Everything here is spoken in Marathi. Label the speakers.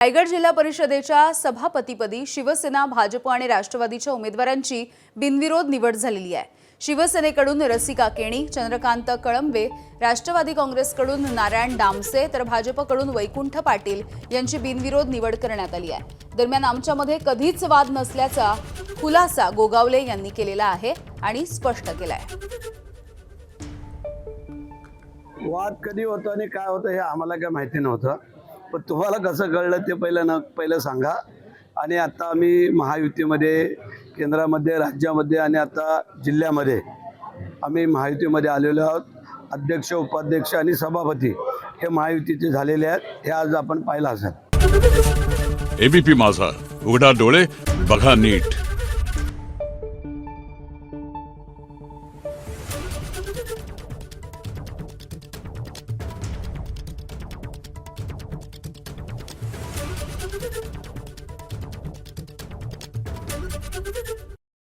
Speaker 1: रायगड जिल्हा परिषदेच्या सभापतीपदी शिवसेना, भाजप आणि राष्ट्रवादीच्या उमेदवारांची बिनविरोध निवड झालेली आहे। शिवसेनेकडून रसिका केणी, चंद्रकांत कळंबे, राष्ट्रवादी काँग्रेसकडून नारायण डामसे तर भाजपकडून वैकुंठ पाटील यांची बिनविरोध निवड करण्यात आली आहे। दरम्यान आमच्यामध्ये कधीच वाद नसल्याचा खुलासा गोगावले यांनी केलेला आहे आणि स्पष्ट केला आहे।
Speaker 2: वाद कधी होतो आणि काय होतं हे आम्हाला काय माहिती नव्हतं, पण तुम्हाला कसं कळलं ते पहिलं सांगा। आणि आता आम्ही महायुतीमध्ये, केंद्रामध्ये, राज्यामध्ये आणि आता जिल्ह्यामध्ये आम्ही महायुतीमध्ये आलेलो आहोत। अध्यक्ष, उपाध्यक्ष आणि सभापती हे महायुतीचे झालेले आहेत, हे आज आपण पाहिलं असेल।
Speaker 3: एबीपी माझा, उघडा डोळे बघा नीट।